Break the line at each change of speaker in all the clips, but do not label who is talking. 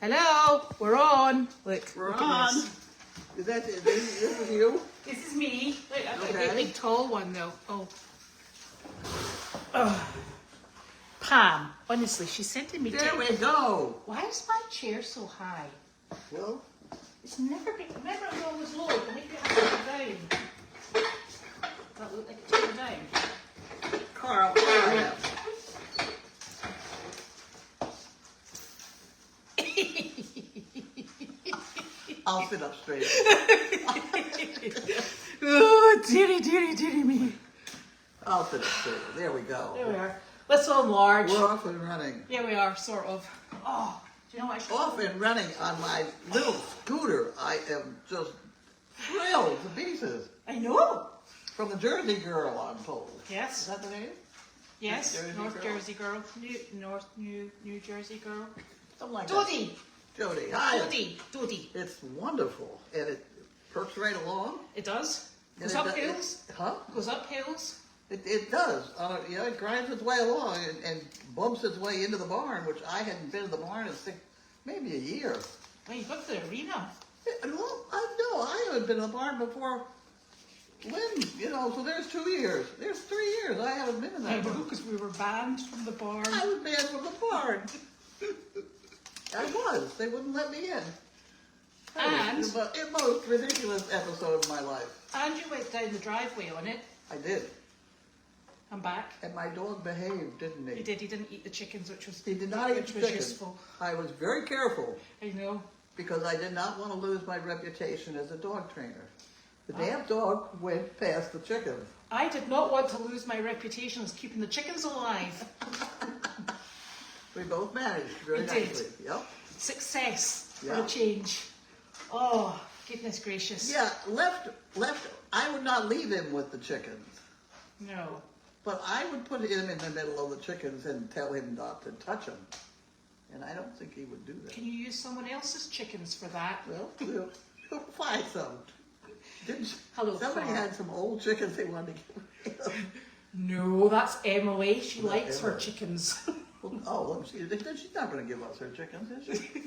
Hello, we're on. Look,
We're
look
on.
At this.
This is you?
This is me. Look, I've got
Okay.
a big tall one though. Oh. Pam, honestly, she's sending me.
There we go.
Why is my chair so high?
Well,
It's never been. Remember, it was always low. But maybe I have to go down. That look like it's going down.
Carl, I'll sit up straight.
Oh, dearie me.
I'll sit up straight. There we go.
There we are. Let's enlarge.
We're off and running.
Here we are, sort of. Oh, do you know what I should
Off and running on my little scooter. I am just thrilled to pieces.
I know.
From the Jersey girl, I'm told. Is
Yes.
that the name?
Yes.
Jersey
North
girl?
Jersey girl. New Jersey girl.
Something like
Dodie.
that. Jody. Hi.
Dodie.
It's wonderful. And it perks right along.
It does.
And
Goes
it
up
does-
hills.
Huh?
Goes up hills.
It does. It grinds its way along and bumps its way into the barn, which I hadn't been to the barn in maybe a year.
Well, you've got to the arena.
Well, I haven't been to the barn before Lynn, so there's 2 years. There's 3 years I haven't been in
I
that
know,
barn.
because we were banned from the barn.
I was banned from the barn. I was. They wouldn't let me in. That was the most ridiculous episode of my life.
And you went down the driveway on it.
I did.
And back.
And my dog behaved, didn't he?
He did. He didn't eat the chickens, which was
He did not eat
which
the
was
chicken.
useful.
I was very careful
I know.
because I did not want to lose my reputation as a dog trainer. The damn dog went past the chicken.
I did not want to lose my reputation as keeping the chickens alive.
We both managed very
We did.
nicely. Yep.
Success for
Yeah.
a change. Oh, goodness gracious.
Yeah, left. I would not leave him with the chickens,
No.
but I would put him in the middle of the chickens and tell him not to touch them. And I don't think he would do that.
Can you use someone else's chickens for that?
Well, we'll find some.
Hello,
Somebody
Carl.
had some old chickens they wanted to get rid of.
No, that's Emily. She
Not
likes her
Emily.
chickens.
Well, she's not going to give us her chickens, is she?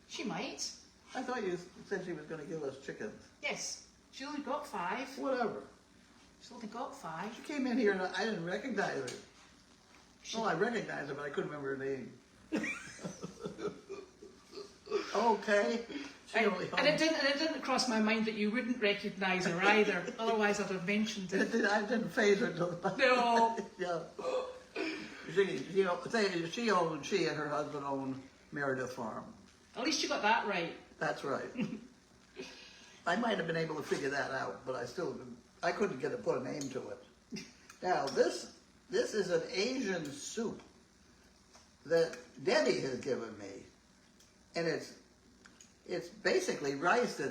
She might.
I thought you said she was going to give us chickens.
Yes. She only got 5.
Whatever.
She's only got 5.
She came in here and I didn't recognize her.
She-
Well, I recognized her, but I couldn't remember her name. Okay. She only
And it didn't cross my mind that you wouldn't recognise her either. Otherwise, I'd have mentioned it.
I didn't phase her until.
No.
Yeah. She and her husband own Meredith Farm.
At least you got that right.
That's right. I might have been able to figure that out, but I couldn't put a name to it. Now this is an Asian soup that Debbie has given me, and it's basically rice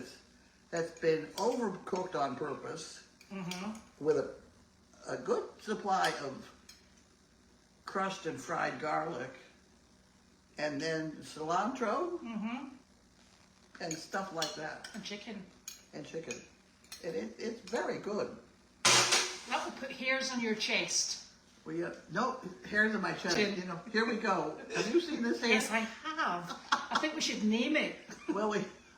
that's been overcooked on purpose with a good supply of crushed and fried garlic, and then cilantro and stuff like that,
And chicken.
and chicken. And it's very good.
That will put hairs on your chest.
No hairs in my chest.
Chin.
Here we go. Have you seen this hair?
Yes, I have. I think we should name it.
Well,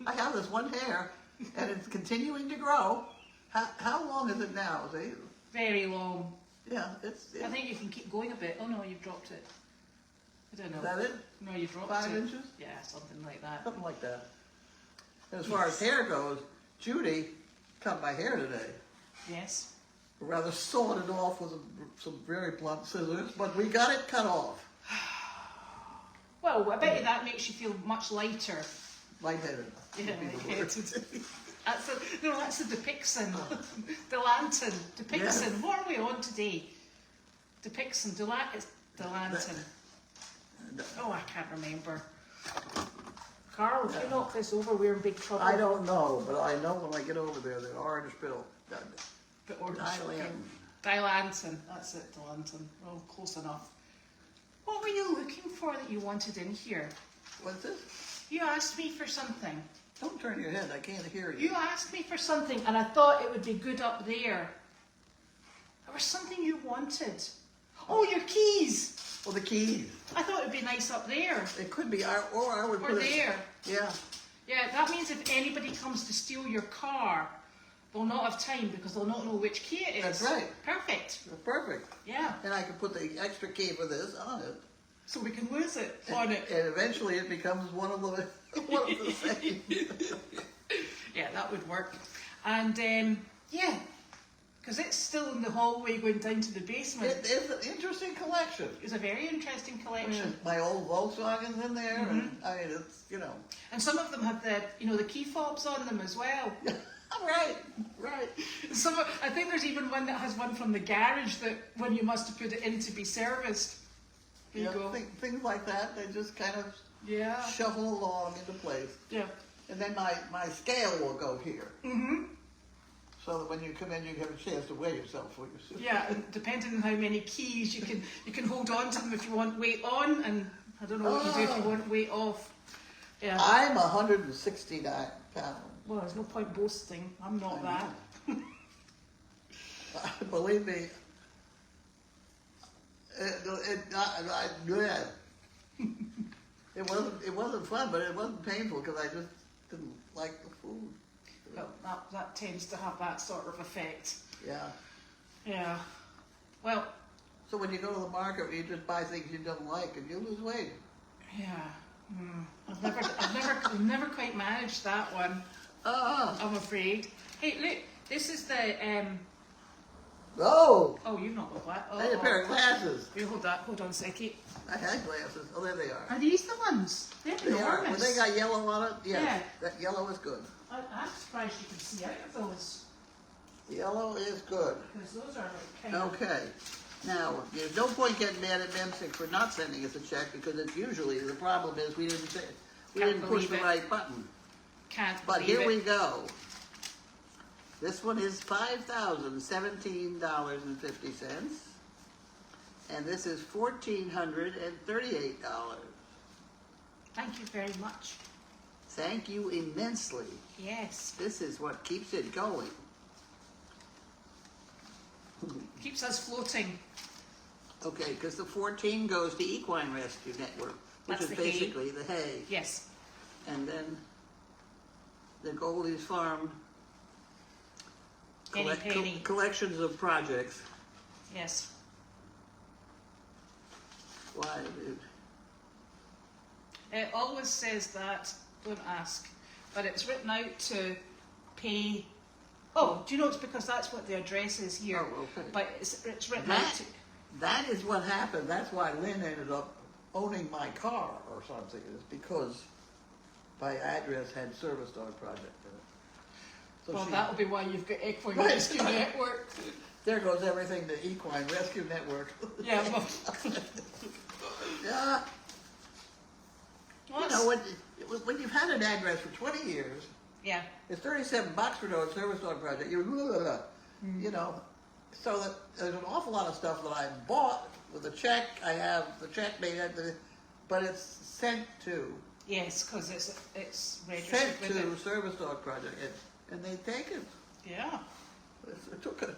I have this one hair, and it's continuing to grow. How long is it now? See?
Very long.
Yeah,
I think you can keep going a bit. Oh no, you've dropped it. I don't know.
Is that it?
No, you dropped
5
it.
inches?
Yeah, something like that.
Something like that. And as far as hair goes, Judy cut my hair today.
Yes.
Rather sawed it off with some very blunt scissors, but we got it cut off.
Well, I bet you that makes you feel much lighter.
Lightheaded.
Yeah,
would be the
lightheaded.
word.
That's the Depixon. The lantern. Depixon.
Yes.
What are we on today? Depixon. It's the lantern. Oh, I can't remember. Carl, if you knock this over, we're in big trouble.
I don't know, but I know when I get over there, the orange pill.
But orange.
Dilantin.
Dilantin. That's it, Dilantin. Oh, close enough. What were you looking for that you wanted in here?
What's this?
You asked me for something.
Don't turn your head, I can't hear you.
You asked me for something, and I thought it would be good up there. There was something you wanted. Oh, your keys!
Well, the keys.
I thought it'd be nice up there.
It could be, or I would
Or
put it.
there.
Yeah.
Yeah, that means if anybody comes to steal your car, they'll not have time because they'll not know which key it is.
That's right.
Perfect.
That's perfect.
Yeah.
And I can put the extra key for this on it.
So we can lose it on it.
And eventually it becomes one of the same.
Yeah, that would work. And yeah, because it's still in the hallway going down to the basement.
It is an interesting collection.
It's a very interesting collection.
My old Volkswagen's in there, and I mean, it's, you know.
And some of them have the, you know, the key fobs on them as well.
Right, right.
Some, I think there's even one that has one from the garage that when you must have put it in to be serviced. There you go.
Things like that, they just kind of
Yeah.
shuffle along into place.
Yeah.
And then my scale will go here.
Mm-hmm.
So that when you come in, you have a chance to weigh yourself for yourself.
Yeah, and depending on how many keys, you can hold on to them if you want weight on, and I don't know what you do if you want weight off. Yeah.
I'm 169 pounds.
Well, there's no point boasting. I'm not that.
Believe me, it wasn't fun, but it wasn't painful because I just didn't like the food.
Well, that tends to have that sort of effect.
Yeah.
Yeah. Well.
So when you go to the market, you just buy things you don't like, and you lose weight.
Yeah. I've never quite managed that one. I'm afraid. Hey, look, this is the
Oh!
Oh, you've not got that.
I need a pair of glasses.
You hold that. Hold on a second.
I had glasses. Oh, there they are.
Are these the ones? They're
They are.
enormous.
When they got yellow on it, yes.
Yeah.
That yellow is good.
I'm surprised you can see out of those.
Yellow is good.
Because those are like kind of...
Okay. Now, there's no point getting mad at Memsick for not sending us a check because it's usually the problem is we didn't push the right button.
Can't
But
believe
here
it.
we go. This one is $5,017.50, and this is $1,438.
Thank you very much.
Thank you immensely.
Yes.
This is what keeps it going.
Keeps us floating.
Okay, because the 14 goes to Equine Rescue Network, which
That's
is
the hay.
basically the hay.
Yes.
And then the Goldie's Farm
Penny.
collections of projects.
Yes.
Why, dude?
It always says that, don't ask, but it's written out to pay. Oh, do you know it's because that's what the address is here?
Oh, okay.
But it's written out to.
That is what happened. That's why Lynn ended up owning my car or something. It's because my address had Service Dog Project in it. So
Well, that'll be why you've got Equine
Right.
Rescue Network.
There goes everything to Equine Rescue Network.
Yeah, well,
Yeah.
well,
You know, when you've had an address for 20 years,
yeah,
it's $37 for no Service Dog Project. You know, so that there's an awful lot of stuff that I bought with a check. I have the check made out, but it's sent to
yes, because it's registered
sent
with
to
it.
Service Dog Project, and they take it.
Yeah.
It took it.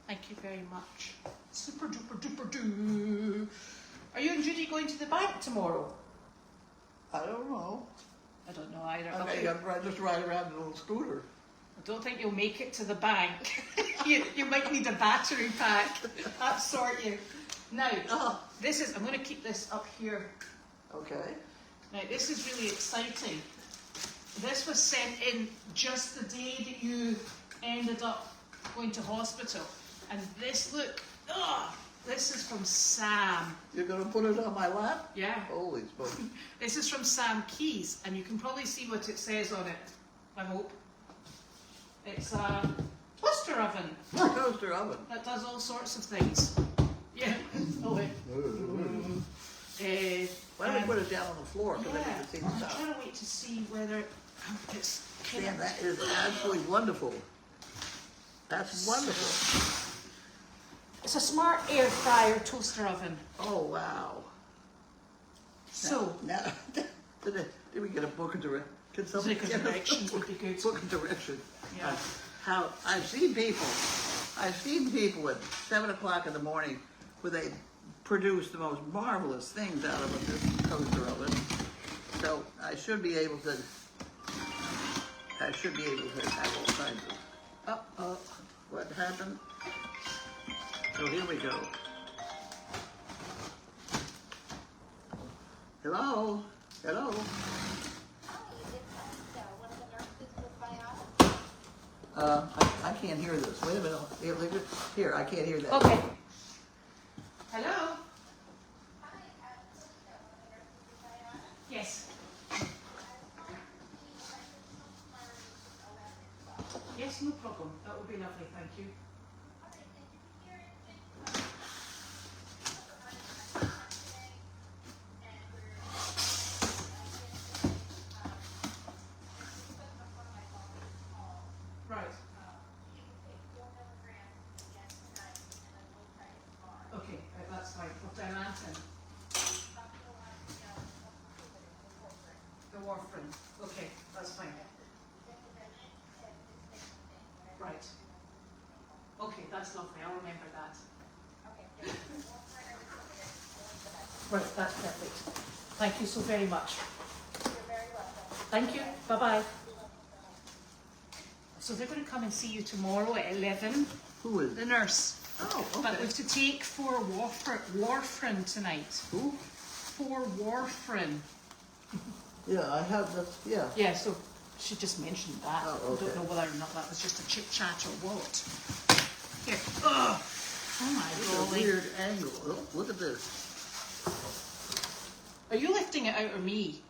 Thank you very much. Super duper duper doo. Are you and Judy going to the bank tomorrow?
I don't know.
I don't know either.
I may just ride around in a little scooter.
I don't think you'll make it to the bank. you might need a battery pack. That sort you. Now, this is, I'm going to keep this up here.
Okay.
Now, this is really exciting. This was sent in just the day that you ended up going to hospital. And this, look, this is from Sam.
You're going to put it on my lap?
Yeah.
Holy smokes.
This is from Sam Keys, and you can probably see what it says on it, I hope. It's a toaster oven.
Toaster oven.
That does all sorts of things. Yeah. Oh, wait.
Why don't we put it down on the floor so that you can see the
I'm
top?
trying to wait to see whether it's...
Dan, that is absolutely wonderful. That's wonderful.
It's a smart air fryer toaster oven.
Oh, wow.
So...
Now, did we get a book of directions? Can somebody
Book of
get a
directions would be good.
Book of directions.
Yeah.
How I've seen people at 7 o'clock in the morning with a produce the most marvelous things out of this toaster oven. So I should be able to have all kinds of, what happened? So here we go. Hello? Hello? I can't hear this. Wait a minute. Here, I can't hear that.
Okay. Hello? Yes. Yes, no problem. That would be lovely, thank you. Right. Okay, that's fine. What diamante? The warfarin. Okay, that's fine. Right. Okay, that's lovely. I'll remember that. Right, that's perfect. Thank you so very much.
You're very welcome.
Thank you. Bye-bye. So they're going to come and see you tomorrow at 11,
Who is
the
it?
nurse.
Oh,
But
okay.
we've to take 4 warfarin tonight.
Who?
4 warfarin.
Yeah, I have that. Yeah.
Yeah, so she just mentioned that.
Oh,
I
okay.
don't know whether or not that was just a chit chat or what. Here. Ugh. Oh my
It's a
golly.
weird angle. Oh, look at this.
Are you lifting it out of me?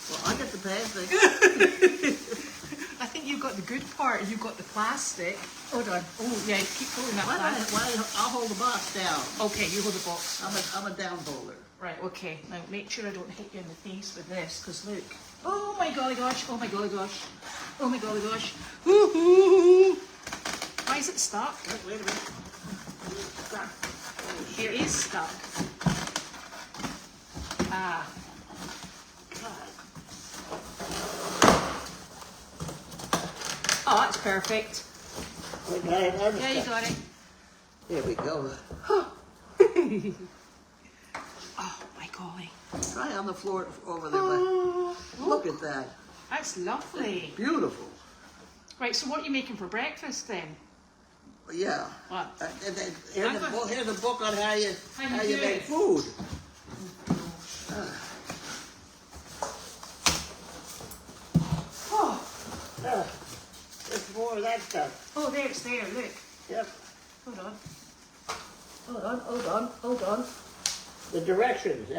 Well, I get the plastic.
I think you got the good part and you got the plastic. Hold on. Oh yeah, keep holding that plastic.
I'll hold the box down.
Okay, you hold the box.
I'm a down holder.
Right, okay. Now make sure I don't hit you in the face with this, because look. Oh my golly gosh, oh my golly gosh. Oh my golly gosh. Woo-hoo. Why is it stuck?
Wait a minute.
It is stuck. Ah. Oh, that's perfect. Yeah, you got it.
Here we go.
Oh my golly.
Try on the floor over there. Look at that.
That's lovely.
Beautiful.
Right, so what are you making for breakfast then?
Yeah.
What?
And then here's a book on how you
do
make
it.
food.
Oh,
There's more of that stuff.
oh, there it's there, look.
Yep.
Hold on.
Hold on. The directions.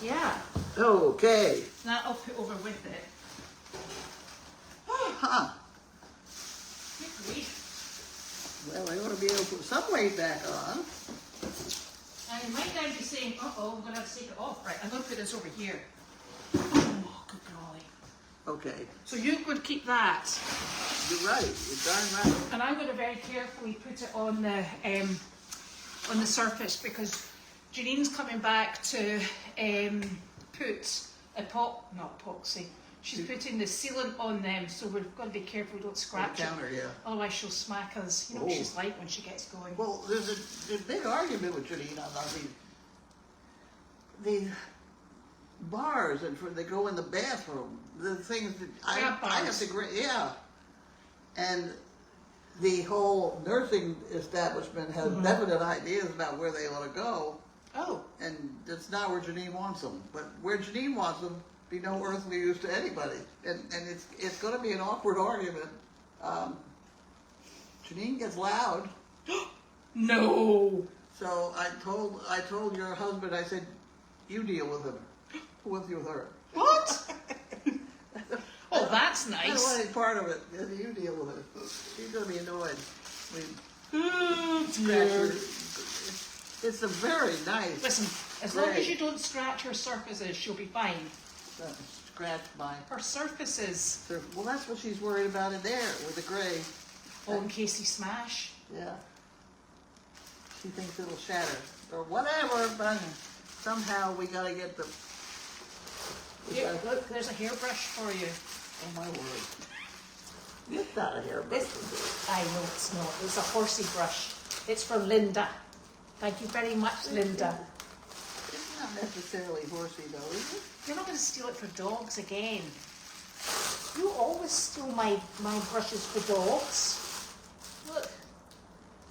Yeah,
Okay.
that I'll put over with it.
Huh.
Good grief.
Well, I ought to be able to put some weight back on.
And you might now be saying, uh-oh, I'm going to have to take it off. Right, I'm going to put this over here. Oh, good golly.
Okay.
So you're going to keep that.
You're right. You're darn right.
And I'm going to very carefully put it on the surface, because Janine's coming back to put not epoxy. She's putting the sealant on them, so we've got to be careful we don't scratch
The counter,
it.
yeah.
Otherwise she'll smack us. You know what
Oh.
she's like when she gets going.
Well, there's a big argument with Janine on these bars, and they go in the bathroom. The things that I have
bars.
to agree. Yeah. And the whole nursing establishment has definite ideas about where they ought to go,
Oh,
and it's not where Janine wants them. But where Janine wants them, be no earthly use to anybody, and it's going to be an awkward argument. Janine gets loud,
no.
so I told your husband, I said, you deal with him, with her.
What? Oh, that's
I don't want
nice.
any part of it. You deal with her. She's going to be annoyed.
Oh,
Scratch
dear.
her. It's a very nice.
Listen, as long as
Right.
you don't scratch her surfaces, she'll be fine.
Scratch my.
Her surfaces.
Well, that's what she's worried about in there with the gray.
Oh, in case he smash.
Yeah. She thinks it'll shatter or whatever, but somehow we gotta get the.
Here, look, there's a hairbrush for you.
Oh my word! It's not a hairbrush.
I know it's not. It's a horsey brush. It's for Linda. Thank you very much, Linda.
It's not necessarily horsey though, is it?
You're not going to steal it for dogs again. You always steal my brushes for dogs. Look.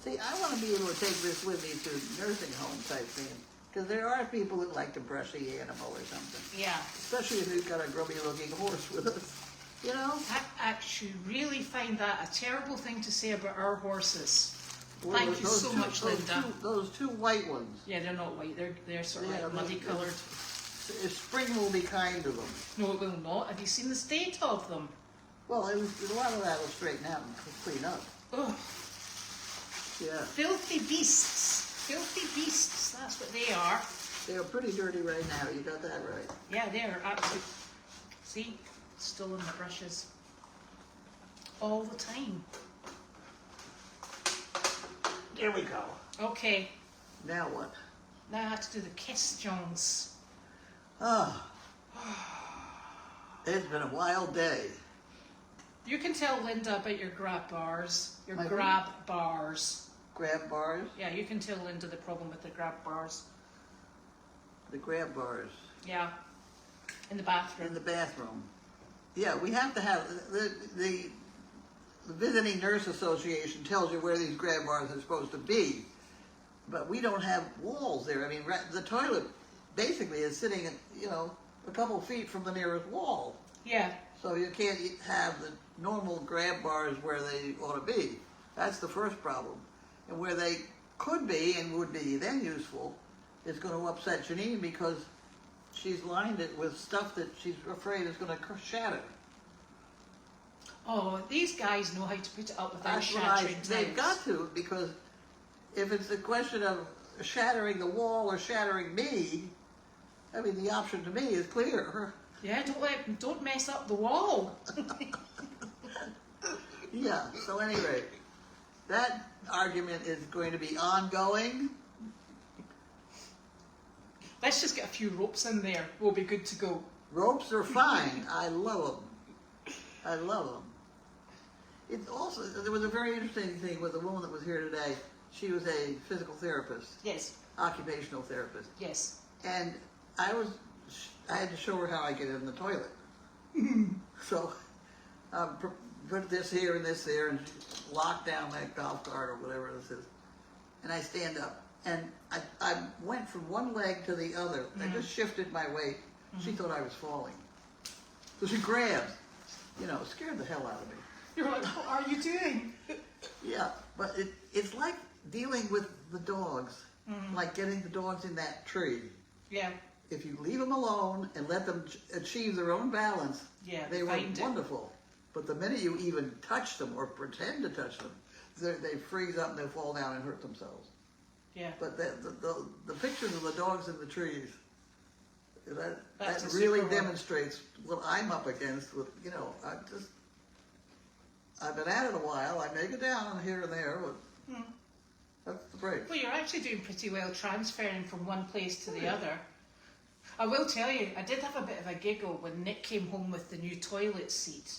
See, I want to be able to take this with me to nursing home type thing. Because there are people that like to brush the animal or something.
Yeah.
Especially if you've got a grubby looking horse with us. You know?
I actually really find that a terrible thing to say about our horses.
Well,
Thank you so much, Linda.
Those two white ones.
Yeah, they're not white. They're sort of like muddy coloured.
Spring will be kind to them.
No, it will not. Have you seen the state of them?
Well, a lot of that will straighten out and clean up.
Ugh.
Yeah.
Filthy beasts. Filthy beasts. That's what they are.
They're pretty dirty right now. You got that right.
Yeah, they're absolutely. See, still in the brushes all the time.
There we go.
Okay,
Now what?
now I have to do the questions.
Oh. It's been a wild day.
You can tell Linda about your grab bars. Your
My
grab bars.
Grab bars?
Yeah, you can tell Linda the problem with the grab bars.
The grab bars.
Yeah, in the bathroom.
In the bathroom. Yeah, we have to have, the Visiting Nurse Association tells you where these grab bars are supposed to be, but we don't have walls there. I mean, the toilet basically is sitting, a couple feet from the nearest wall.
Yeah.
So you can't have the normal grab bars where they ought to be. That's the first problem. And where they could be and would be then useful is going to upset Janine because she's lined it with stuff that she's afraid is going to shatter.
Oh, these guys know how to put it up without
That's what
shattering
they've
things.
got to, because if it's a question of shattering the wall or shattering me, I mean, the option to me is clear.
Yeah, don't mess up the wall.
Yeah, so anyway, that argument is going to be ongoing.
Let's just get a few ropes in there. We'll be good to go.
Ropes are fine. I love them. I love them. It's also, there was a very interesting thing with the woman that was here today. She was a physical therapist,
Yes,
occupational therapist.
yes.
And I had to show her how I get in the toilet. So, put this here and this there, and lock down that golf cart or whatever this is. And I stand up, and I went from one leg to the other. I just shifted my weight. She thought I was falling. So she grabbed, scared the hell out of me.
You're like, what are you doing?
Yeah, but it's like dealing with the dogs, like getting the dogs in that tree.
Yeah,
If you leave them alone and let them achieve their own balance,
yeah.
they were
Find it.
wonderful. But the minute you even touch them or pretend to touch them, they freeze up and they fall down and hurt themselves.
Yeah.
But the pictures of the dogs in the trees, that
That's a
really
super one.
demonstrates what I'm up against with, I've been at it a while. I make it down here and there, but that's the break.
Well, you're actually doing pretty well transferring from one place to the other. I will tell you, I did have a bit of a giggle when Nick came home with the new toilet seat.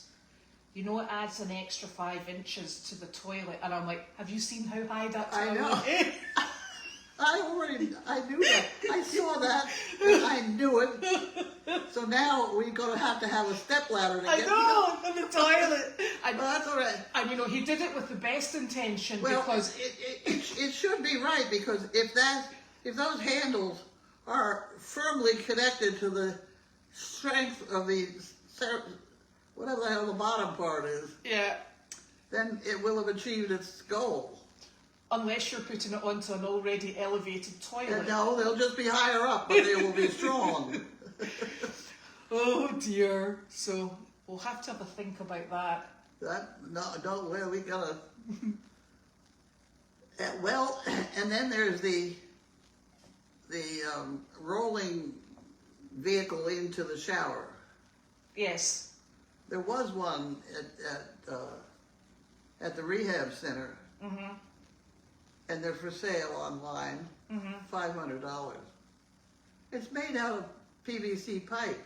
It adds an extra 5 inches to the toilet, and I'm like, have you seen how high that
I
toilet
know.
is?
I knew that. I saw that, and I knew it. So now we're going to have a stepladder to
I
get
know, in the toilet. And,
Well, that's all right.
and he did it with the best intention
Well,
because
it should be right, because if those handles are firmly connected to the strength of the whatever the hell the bottom part is,
yeah,
then it will have achieved its goal.
unless you're putting it onto an already elevated toilet.
And no, they'll just be higher up, but they will be strong.
Oh dear. So we'll have to have a think about that.
We gotta. Well, and then there's the rolling vehicle into the shower.
Yes.
There was one at the rehab center, and they're for sale online. $500. It's made out of PVC pipe.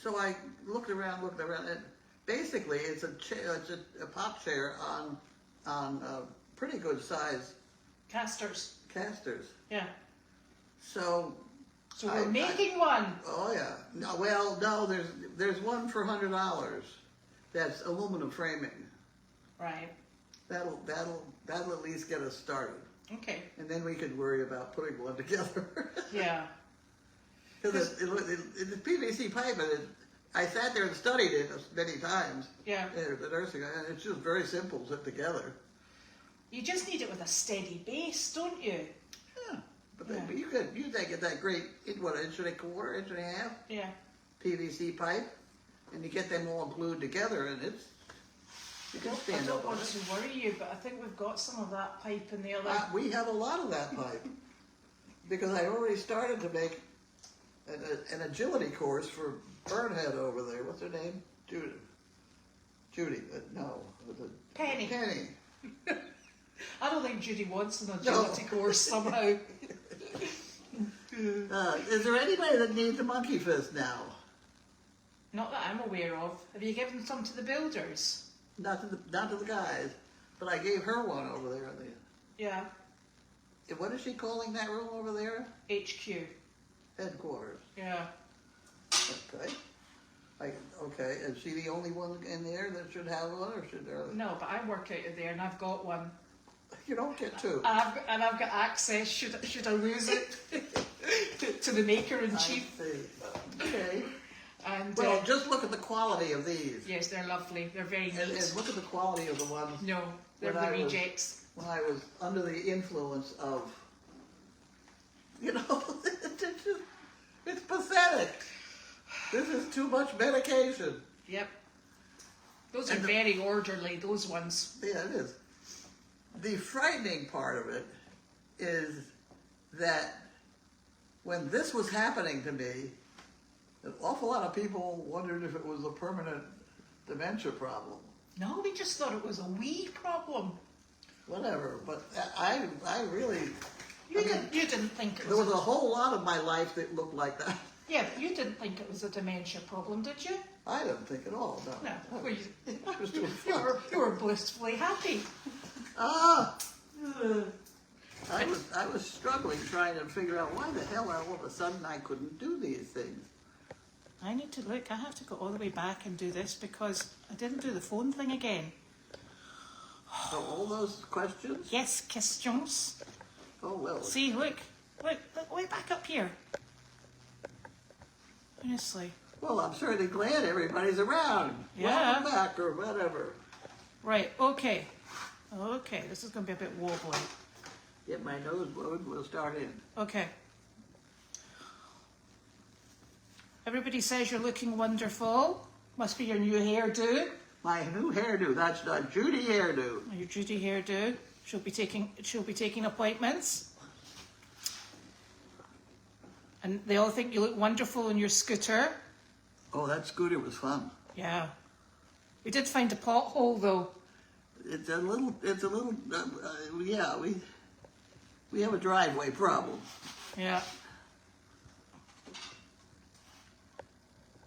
So I looked around, and basically it's a pop chair on pretty good size
Casters.
casters.
Yeah.
So
We're making one.
Oh yeah. No, well, no. There's one for $100. That's aluminum framing.
Right.
That'll at least get us started,
Okay.
and then we could worry about putting one together.
Yeah.
Because it's PVC pipe, and I sat there and studied it many times.
Yeah.
At the nursing, and it's just very simple to put together.
You just need it with a steady base, don't you?
Yeah. But
Yeah.
you get that great, what, inch and a quarter, inch and a half
Yeah.
PVC pipe, and you get them all glued together, and you can
I
stand
don't
up on
want
it.
to worry you, but I think we've got some of that pipe in the other.
We have a lot of that pipe because I already started to make an agility course for Burnhead over there. What's her name? Judy. No.
Penny.
Penny.
I don't think Judy wants an agility course somehow.
Is there anybody that needs a monkey fist now?
Not that I'm aware of. Have you given some to the builders?
Not to the guys, but I gave her one over there.
Yeah.
What is she calling that room over there?
HQ.
Headquarters.
Yeah.
Okay. Okay. Is she the only one in there that should have one, or should there?
No, but I work out of there and I've got one.
You don't get two.
And I've got access, should I lose it, to the maker in chief.
I see. Okay.
And
Well, just look at the quality of these.
yes, they're lovely. They're very neat.
And look at the quality of the ones
No, they're
when
the
I was-
rejects.
when I was under the influence of, it's pathetic. This is too much medication.
Yep. Those are
And
very orderly, those ones.
Yeah, it is. The frightening part of it is that when this was happening to me, an awful lot of people wondered if it was a permanent dementia problem.
No, we just thought it was a wee problem.
Whatever, but I really...
You didn't think it
There
was
was a whole lot of my life that looked like that.
Yeah, but you didn't think it was a dementia problem, did you?
I didn't think at all, no.
No. Well,
I was doing
you
fun.
were blissfully happy.
Ah! I was struggling trying to figure out why the hell all of a sudden I couldn't do these things.
I need to look. I have to go all the way back and do this because I didn't do the phone thing again.
So all those questions?
Yes, questions.
Oh well.
See, look, way back up here. Honestly.
Well, I'm certainly glad everybody's around.
Yeah.
Welcome back or whatever.
Right, okay. Okay, this is going to be a bit wobbly.
Get my nose blowed, we'll start in.
Okay. Everybody says you're looking wonderful. Must be your new hairdo.
My new hairdo, that's the Judy hairdo.
Your Judy hairdo. She'll be taking appointments. And they all think you look wonderful on your scooter.
Oh, that scooter was fun.
Yeah. We did find a pothole though.
It's a little, yeah, we have a driveway problem.
Yeah.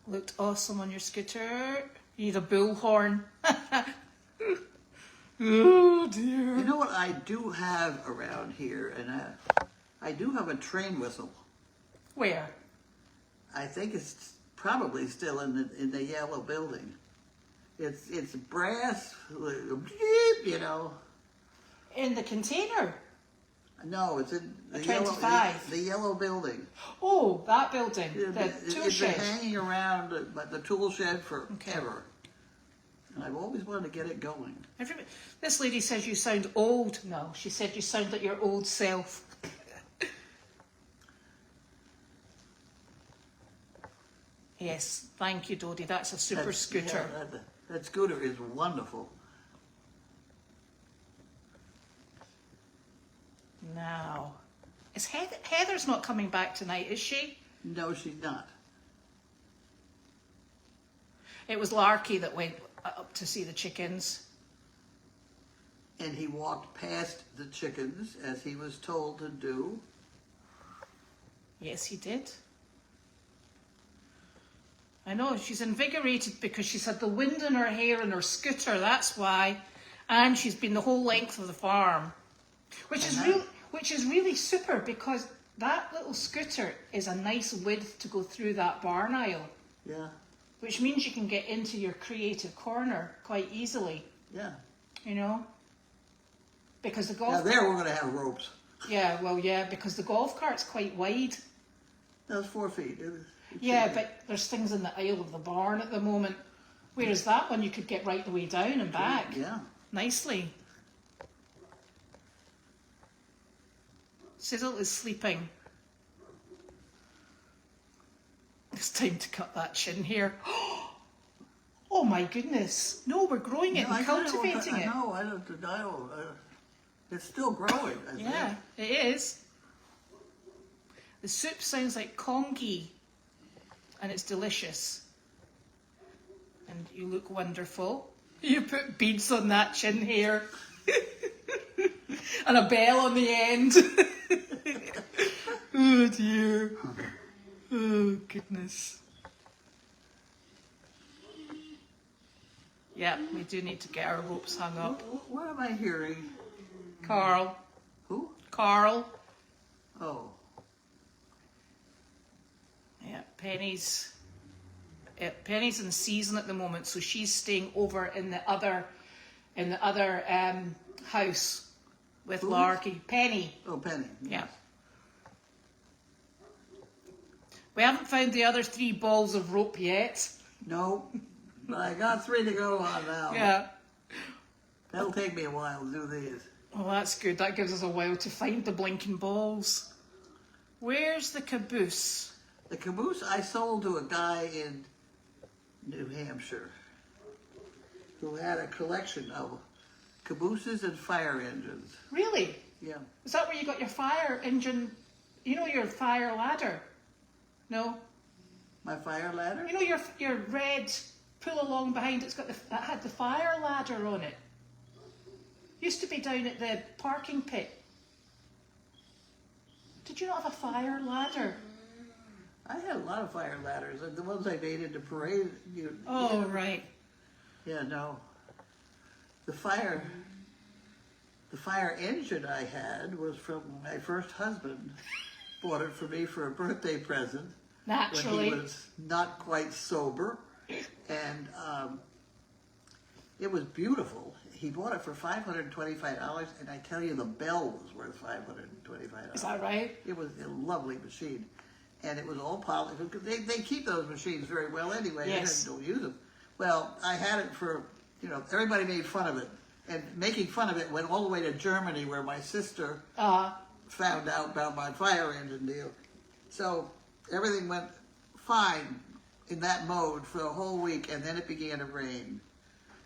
Looked awesome on your scooter. You need a bullhorn. Oh dear.
You know what I do have around here, and I do have a train whistle.
Where?
I think it's probably still in the yellow building. It's brass, you know.
In the container.
No, it's in the
25.
the yellow building.
Oh, that building. The
It's
tool
been
shed.
hanging around the tool shed forever. And I've always wanted to get it going.
This lady says you sound old. No, she said you sound like your old self. Yes, thank you, Dodie. That's a super scooter.
Yeah, that scooter is wonderful.
Now, is Heather's not coming back tonight, is she?
No, she's not.
It was Larky that went up to see the chickens.
And he walked past the chickens as he was told to do.
Yes, he did. I know, she's invigorated because she's had the wind in her hair and her scooter, that's why. And she's been the whole length of the farm. Which which is really super because that little scooter is a nice width to go through that barn aisle,
Yeah,
which means you can get into your creative corner quite easily,
yeah.
you know? Because the
Now
golf
there we're going to have ropes.
yeah, well, yeah, because the golf cart's quite wide.
That's 4 feet.
Yeah, but there's things in the aisle of the barn at the moment. Whereas that one you could get right the way down and back.
Yeah.
Nicely. Sizzle is sleeping. It's time to cut that chin hair. Oh my goodness. No, we're growing it and cultivating it.
No, I don't. It's still growing. I think.
Yeah, it is. The soup sounds like congee and it's delicious. And you look wonderful. You put beads on that chin hair. And a bell on the end. Oh dear. Oh goodness. Yeah, we do need to get our ropes hung up.
What am I hearing?
Carl.
Who?
Carl.
Oh.
Yeah, Penny's in season at the moment, so she's staying over in the other house with
Who is?
Larky. Penny.
Oh, Penny.
Yeah. We haven't found the other 3 balls of rope yet.
No, but I got 3 to go on now.
Yeah.
That'll take me a while to do these.
Oh, that's good. That gives us a while to find the blinking balls. Where's the caboose?
The caboose I sold to a guy in New Hampshire who had a collection of cabooses and fire engines.
Really?
Yeah.
Is that where you got your fire engine? You know your fire ladder? No.
My fire ladder?
You know your red pull along behind it's got that had the fire ladder on it. Used to be down at the parking pit. Did you not have a fire ladder?
I had a lot of fire ladders. The ones I made into parade.
Oh, right.
Yeah, no. The fire engine I had was from my first husband. Bought it for me for a birthday present.
Naturally.
When he was not quite sober. And it was beautiful. He bought it for $525, and I tell you, the bell was worth $525.
Is that right?
It was a lovely machine. And it was all polished. They keep those machines very well anyway.
Yes.
They don't use them. Well, I had it for, everybody made fun of it. And making fun of it went all the way to Germany, where my sister found out about my fire engine deal. So everything went fine in that mode for a whole week, and then it began to rain.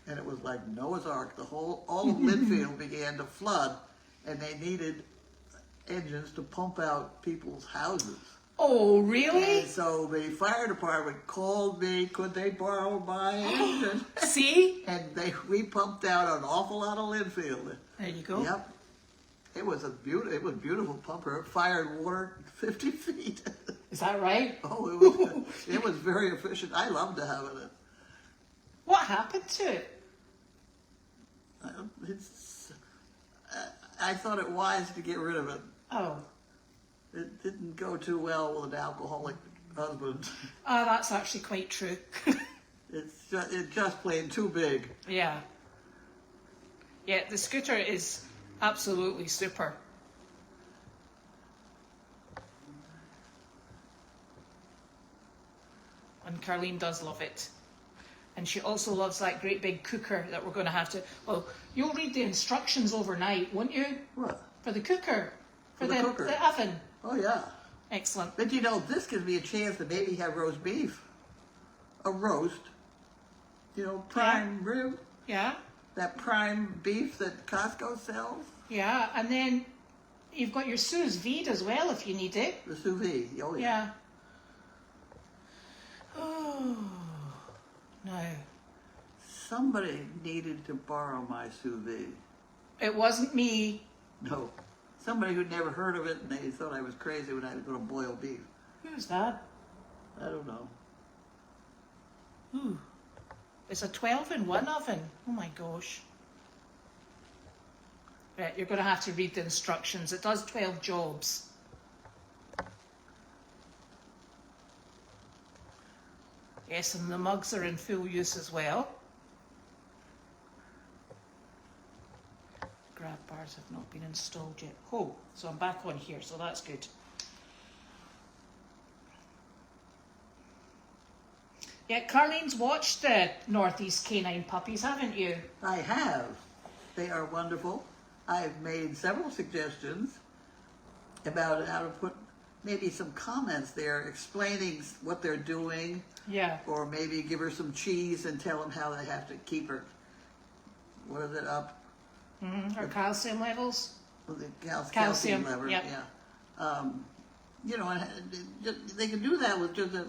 And it was like Noah's Ark. All of Linfield began to flood, and they needed engines to pump out people's houses.
Oh, really?
And so the fire department called me, could they borrow my engine?
See?
And we pumped out an awful lot of Linfield.
There you go.
Yep. It was beautiful pumper. It fired water 50 feet.
Is that right?
Oh, it was very efficient. I loved having it.
What happened to it?
I thought it wise to get rid of it.
Oh.
It didn't go too well with an alcoholic husband.
Oh, that's actually quite true.
It's just plain too big.
Yeah. Yeah, the scooter is absolutely super. And Carlene does love it. And she also loves that great big cooker that we're going to have to... Well, you'll read the instructions overnight, won't you?
What?
For the cooker. For the
cooker.
The oven.
Oh, yeah.
Excellent.
But this gives me a chance to maybe have roast beef. A roast. Prime rib.
Yeah.
That prime beef that Costco sells.
Yeah, and then you've got your sous vide as well if you need it.
The sous vide. Oh, yeah.
Oh, no.
Somebody needed to borrow my sous vide.
It wasn't me.
No. Somebody who'd never heard of it, and they thought I was crazy when I was going to boil beef.
Who's that?
I don't know.
Ooh. It's a 12-in-1 oven. Oh my gosh. Right, you're going to have to read the instructions. It does 12 jobs. Yes, and the mugs are in full use as well. Grab bars have not been installed yet. Oh, so I'm back on here, so that's good. Yeah, Carlene's watched the Northeast Canine Puppies, haven't you?
I have. They are wonderful. I've made several suggestions about how to put maybe some comments there explaining what they're doing.
Yeah.
Or maybe give her some cheese and tell them how they have to keep her, what is it, up?
Her calcium levels.
The calcium level,
yep.
yeah. You know, and they can do that with just a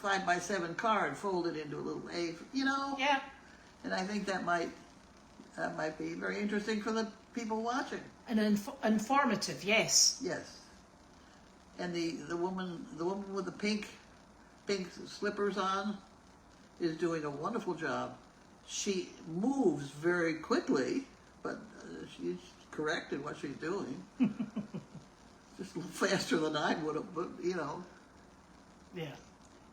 5x7 card folded into a little A, you know?
Yeah.
And I think that might be very interesting for the people watching.
And informative, yes.
Yes. And the woman with the pink slippers on is doing a wonderful job. She moves very quickly, but she's correct in what she's doing. Just a little faster than I would have, but you know.
Yeah.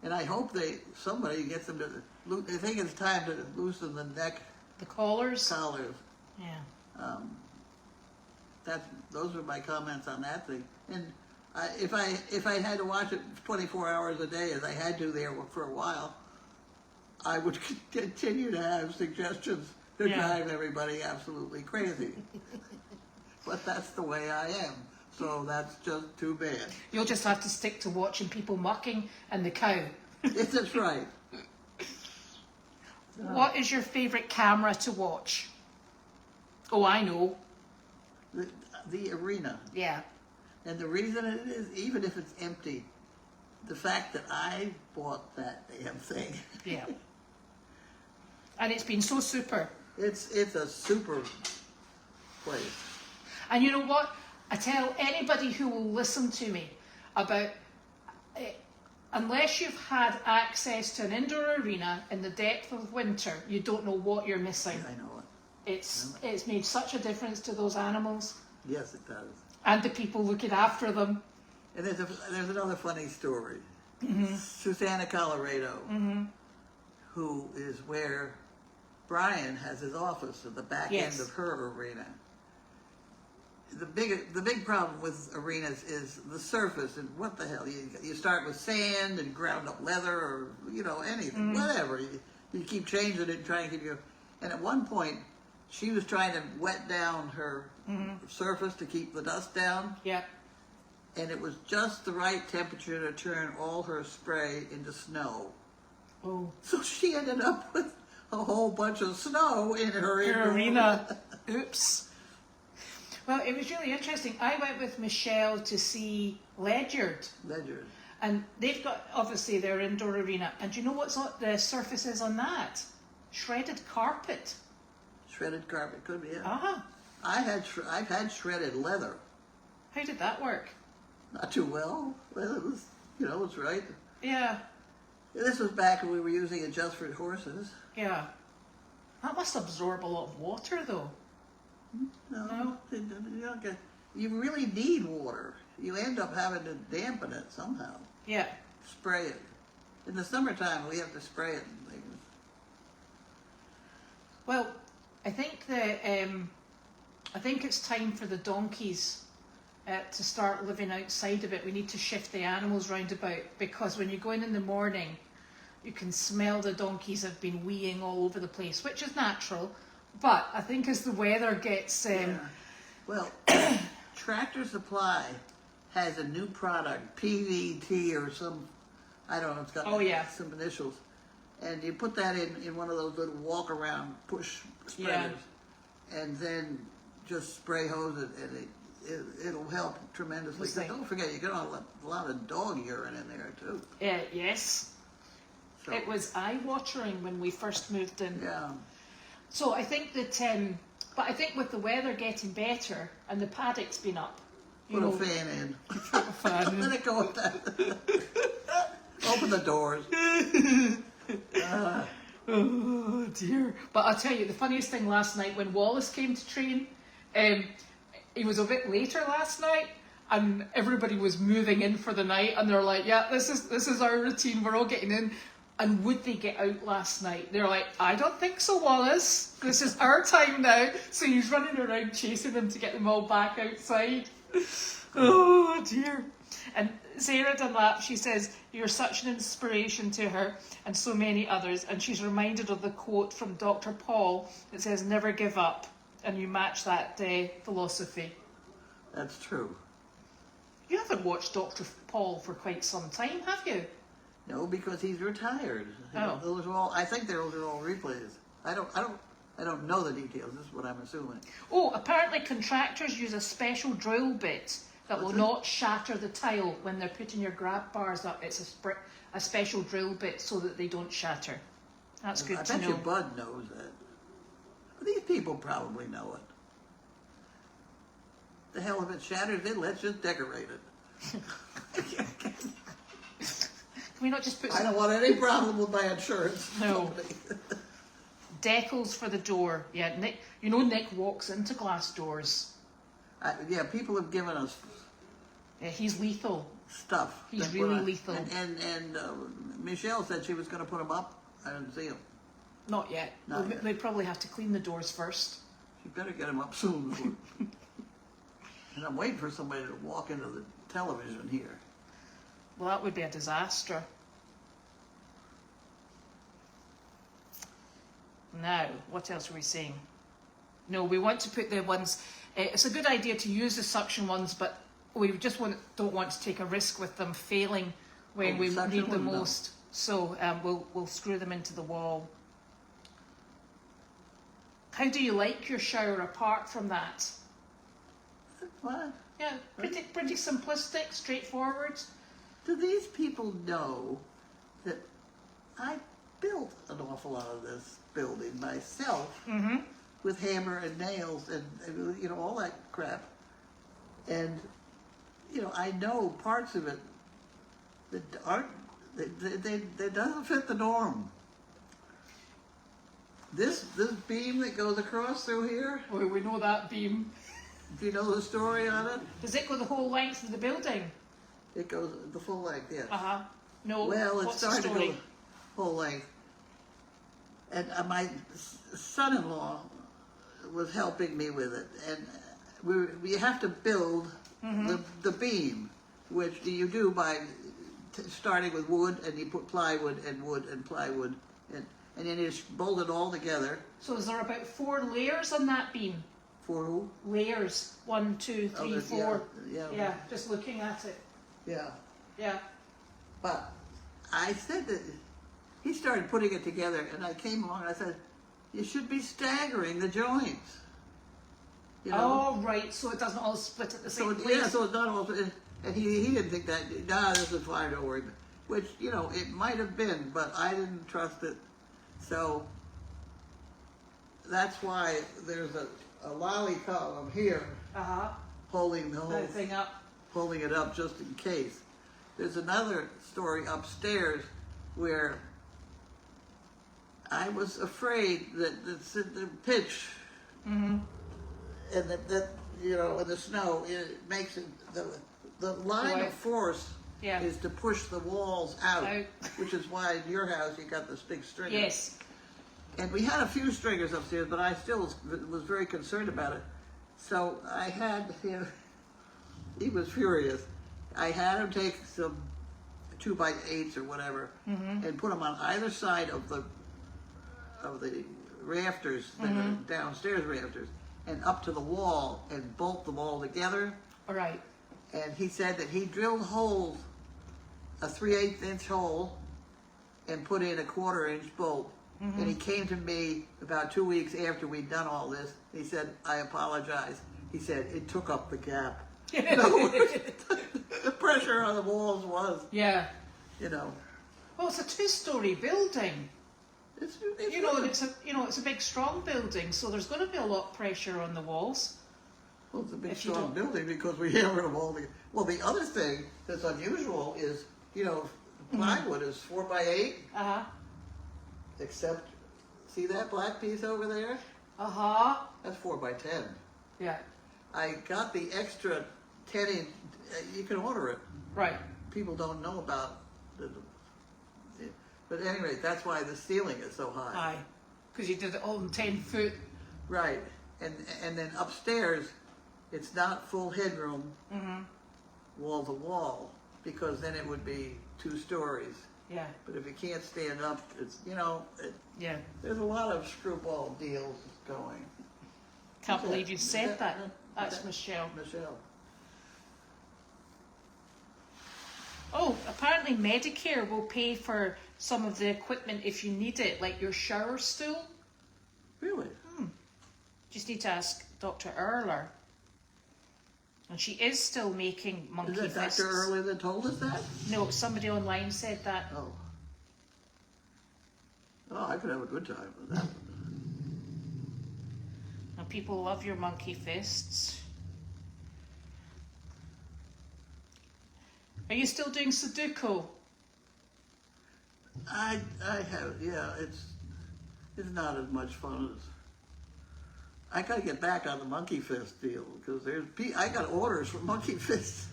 And I hope somebody gets them to. They think it's time to loosen the neck.
The collars.
Yeah.
Yeah.
Those are my comments on that thing. And if I had to watch it 24 hours a day, as I had to there for a while, I would continue to have suggestions to drive everybody absolutely crazy. But that's the way I am. So that's just too bad.
You'll just have to stick to watching people mucking and the cow.
Yes, that's right.
What is your favourite camera to watch? Oh, I know.
The arena.
Yeah.
And the reason it is, even if it's empty, the fact that I bought that damn thing.
Yeah. And it's been so super.
It's a super place.
And you know what? I tell anybody who will listen to me about unless you've had access to an indoor arena in the depth of winter, you don't know what you're missing.
I know it.
It's made such a difference to those animals.
Yes, it does.
And the people looking after them.
And there's another funny story.
Mm-hmm.
Susanna, Colorado, who is where Brian has his office at the back end of her arena. The big problem with arenas is the surface, and what the hell, you start with sand and ground up leather, or you know, anything, whatever, you keep changing it and trying to keep you, and at one point she was trying to wet down her surface to keep the dust down, and it was just the right temperature to turn all her spray into snow. So she ended up with a whole bunch of snow in her
arena. Oops. Well, it was really interesting. I went with Michele to see Ledyard. And they've got, obviously, their indoor arena. And do you know what's on the surface is on that? Shredded carpet.
Shredded carpet, could be it.
Uh-huh.
I've had shredded leather.
How did that work?
Not too well. Well, it was, you know, it's right.
Yeah.
This was back when we were using it just for horses.
Yeah. That must absorb a lot of water, though.
No. You really need water. You end up having to dampen it somehow.
Yeah.
Spray it. In the summertime, we have to spray it and things.
Well, I think it's time for the donkeys to start living outside of it. We need to shift the animals round about, because when you go in the morning, you can smell the donkeys have been weeing all over the place, which is natural. But I think as the weather gets...
Well, Tractor Supply has a new product, PVT or some, I don't know, it's got some initials. And you put that in one of those little walk-around push spreaders. And then just spray hose it, and it'll help tremendously. But don't forget, you get a lot of dog urine in there, too.
Yes. So. It was eye-watering when we first moved in.
Yeah.
So I think that, but I think with the weather getting better and the paddock's been up,
put a fan in.
Put a fan in.
Let it go with that. Open the doors.
Oh dear. But I'll tell you, the funniest thing last night when Wallace came to train, He was a bit later last night, and everybody was moving in for the night, and they're like, yeah, this is our routine, we're all getting in. And would they get out last night? They're like, I don't think so, Wallace. This is our time now. So he's running around chasing them to get them all back outside. Oh dear. And Sarah Dunlap, she says, you're such an inspiration to her and so many others. And she's reminded of the quote from Dr. Paul that says, never give up. And you match that philosophy.
That's true.
You haven't watched Dr. Paul for quite some time, have you?
No, because he's retired.
Oh.
Those are all. I think those are all replays. I don't know the details. This is what I'm assuming.
Oh, apparently contractors use a special drill bit that will not shatter the tile when they're putting your grab bars up. It's a special drill bit so that they don't shatter. That's good to know.
I bet you Bud knows that. But these people probably know it. The hell, if it shatters, then let's just decorate it.
Can we not just put
I don't want any problem with my insurance.
No. Decals for the door. Yeah, Nick. You know Nick walks into glass doors.
Yeah, people have given us.
Yeah, he's lethal.
Stuff.
He's really lethal.
And Michele said she was going to put them up. I didn't see them.
Not yet.
Not yet.
They probably have to clean the doors first.
She better get them up soon. And I'm waiting for somebody to walk into the television here.
Well, that would be a disaster. Now, what else are we saying? No, we want to put the ones. It's a good idea to use the suction ones, but we just don't want to take a risk with them failing when we need them most. So we'll screw them into the wall. How do you like your shower apart from that?
What?
Yeah, pretty simplistic, straightforward.
Do these people know that I built an awful lot of this building myself with hammer and nails and all that crap, and I know parts of it that aren't that doesn't fit the norm. This beam that goes across through here.
Oh, we know that beam.
Do you know the story on it?
Does it go the whole length of the building?
It goes the full length, yes.
No.
Well, it
what's
started
the
to
story?
go full length. And my son-in-law was helping me with it. And we have to build the beam, which you do by starting with wood, and you put plywood and wood and plywood. And then you just bolt it all together.
So is there about 4 layers on that beam?
4 who?
Layers. 1, 2, 3, 4.
Yeah.
Just looking at it.
Yeah.
Yeah.
But I said that he started putting it together, and I came along and I said, you should be staggering the joints.
Oh, right. So it doesn't all split at the same place.
Yeah, so it's not all, and he didn't think that, this is fine, don't worry. Which, it might have been, but I didn't trust it. So that's why there's a lolly column here holding the whole
thing up.
Holding it up just in case. There's another story upstairs where I was afraid that the pitch and that in the snow, it makes it the line of force is to push the walls out, which is why in your house you got this big stringer.
Yes.
And we had a few stringers upstairs, but I still was very concerned about it. So I had him. He was furious. I had him take some 2x8s or whatever and put them on either side of the rafters, the downstairs rafters, and up to the wall and bolt them all together.
All right.
And he said that he drilled holes, a 3/8 inch hole, and put in a 1/4 inch bolt. And he came to me about 2 weeks after we'd done all this. He said, I apologize. He said, it took up the gap. The pressure on the walls was.
Yeah.
Well,
it's a 2-story building.
It's
it's a big, strong building, so there's going to be a lot of pressure on the walls.
Well, it's a big, strong building because we hammered them all together. Well, the other thing that's unusual is, plywood is 4x8. Except, see that black piece over there?
That's
That's 4x10.
Yeah.
I got the extra 10-inch. You can order it.
Right.
People don't know about the. But at any rate, that's why the ceiling is so high.
Aye. Because you did it all in 10 foot.
Right, and then upstairs, it's not full headroom, wall to wall, because then it would be 2 stories.
Yeah.
But if you can't stand up, it's, you know,
Yeah.
there's a lot of screwball deals going.
Can't
Who's
believe
that?
you
Is
said that. That's
that-
Michelle.
Michelle.
Oh, apparently Medicare will pay for some of the equipment if you need it, like your shower stool.
Really?
Just need to ask Dr. Erler. And she is still making monkey
Is that
fists.
Dr. Early that told us that?
No, somebody online said that.
Oh. Oh, I could have a good time with that.
And people love your monkey fists. Are you still doing Sudoku?
I have, yeah, it's not as much fun as. I gotta get back on the monkey fist deal because I got orders for monkey fists.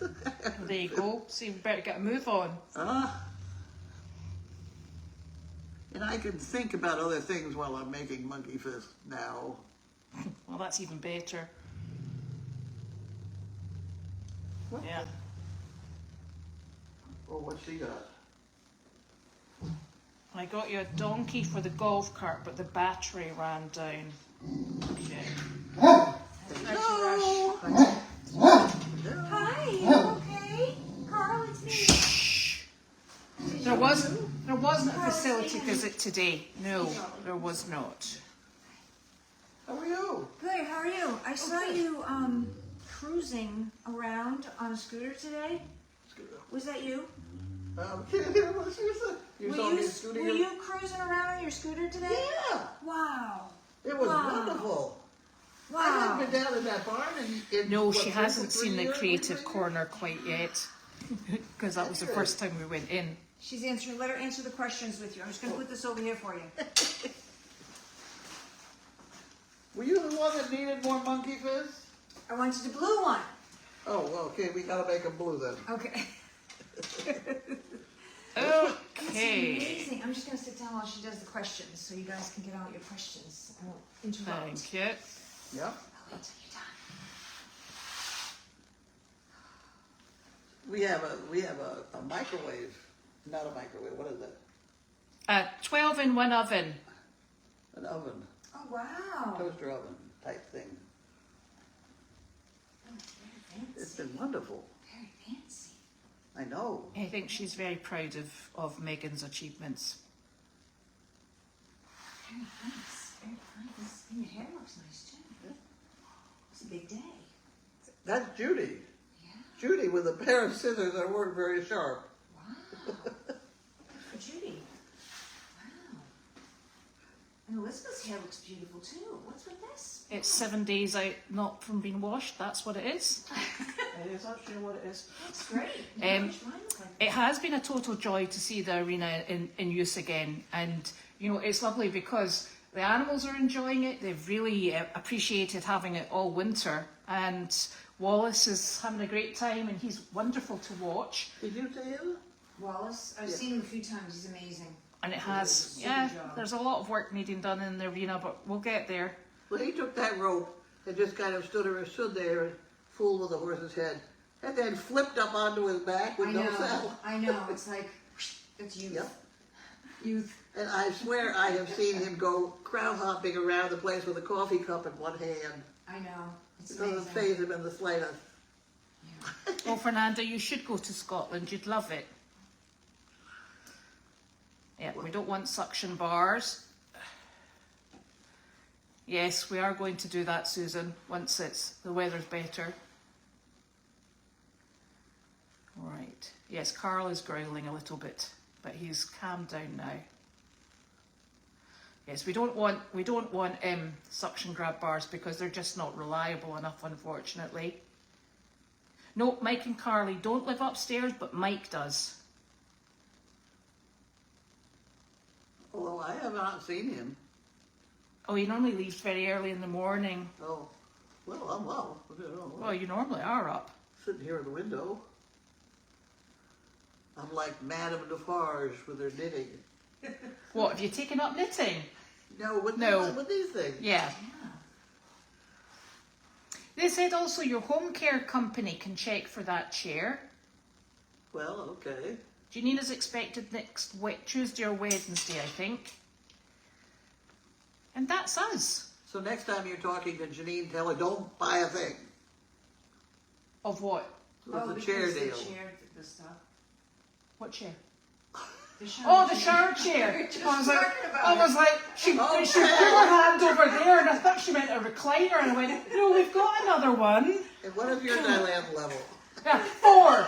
There you go. So you better get a move on.
And I can think about other things while I'm making monkey fists now.
Well, that's even better.
What?
Yeah.
Oh, what's she got?
I got you a donkey for the golf cart, but the battery ran down. Okay.
Hello.
Hi, you okay? Carl, it's me.
Shh. There wasn't a facility visit today. No, there was not.
How are you?
Good, how are you? I saw you cruising around on a scooter today. Was that you?
You saw me scooting.
Were you cruising around on your scooter today?
Yeah.
Wow.
It was
Wow.
wonderful. I
Wow.
haven't been down in that barn in
No,
what,
she hasn't
3
seen the
years,
creative
3 years?
corner quite yet. Because that was the first time we went in.
She's answering. Let her answer the questions with you. I'm just going to put this over here for you.
Were you the one that needed more monkey fizz?
I wanted the blue one.
Oh, well, okay, we gotta make them blue then.
Okay.
Okay.
Amazing. I'm just going to sit down while she does the questions so you guys can get on with your questions. I won't interrupt.
Thank you.
Yeah.
I'll wait till you're done.
We have a microwave, not a microwave. What is that?
A 12-in-1 oven.
An oven,
Oh, wow.
toaster oven type thing.
Oh, very
It's
fancy.
been wonderful.
Very fancy.
I know.
I think she's very proud of Megan's achievements.
Very nice. Very nice. And your hair looks nice, too.
Yeah.
It's a big day.
That's Judy.
Yeah.
Judy with a pair of scissors that weren't very sharp.
Wow. For Judy. Wow. And Elizabeth's hair looks beautiful, too. What's with this?
It's 7 days out not from being washed. That's what it is. It is actually what it is.
That's great.
Um,
Wish mine looked like
It has been a total joy to see the arena in use again. And, you know, it's lovely because the animals are enjoying it. They've really appreciated having it all winter. And Wallace is having a great time and he's wonderful to watch.
Did you see him?
Wallace, I've
Yeah.
seen him a few times. He's amazing.
And it has,
Super
yeah,
job.
there's a lot of work needing done in the arena, but we'll get there.
Well, he took that rope and just kind of stood there and fooled with the horse's head, and then flipped up onto his back with no saddle.
I know. It's like, it's youth.
Yep.
Youth.
And I swear I have seen him go crowd hopping around the place with a coffee cup in one hand.
I know. It's
It doesn't
amazing.
faze him in the slightest.
Well, Fernanda, you should go to Scotland. You'd love it. Yeah, we don't want suction bars. Yes, we are going to do that, Susan, once the weather's better. Right. Yes, Carl is growling a little bit, but he's calmed down now. Yes, we don't want suction grab bars because they're just not reliable enough, unfortunately. No, Mike and Carly don't live upstairs, but Mike does.
Although I have not seen him.
Oh, he normally leaves very early in the morning.
Oh, Well, I'm up. I don't know.
Well, you normally are up.
Sitting here in the window. I'm like Madame Defarge with her knitting.
What, have you taken up knitting?
No, with these things.
Yeah. They said also your home care company can check for that chair.
Well, okay.
Janine is expected next Tuesday or Wednesday, I think. And that's us.
So next time you're talking to Janine, tell her don't buy a thing.
Of what?
With the chair deal.
The stuff.
What chair?
The
shower chair. I was like, she put her hand over there, and I thought she meant a recliner, and I went, no, we've got another one.
And what is your Thailand level?
Yeah, 4.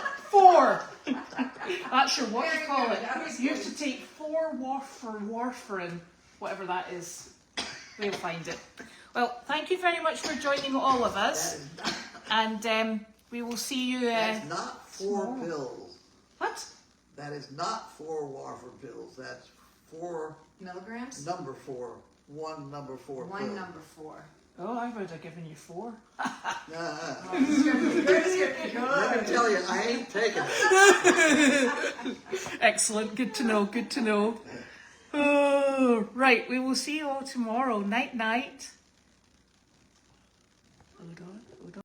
That's your what you call it. You have to take 4 warfarin, whatever that is. We'll find it. Well, thank you very much for joining all of us, and we will see you.
That's not 4
tomorrow.
pills.
What?
That is not 4 warfarin pills. That's 4
milligrams?
number 4. One number 4
One
pill.
number 4.
Oh, I would have given you 4.
Yours gonna be good.
Let me tell you, I ain't taking it.
Excellent. Good to know. Good to know. Oh, right. We will see you all tomorrow. Night, night. Hold on.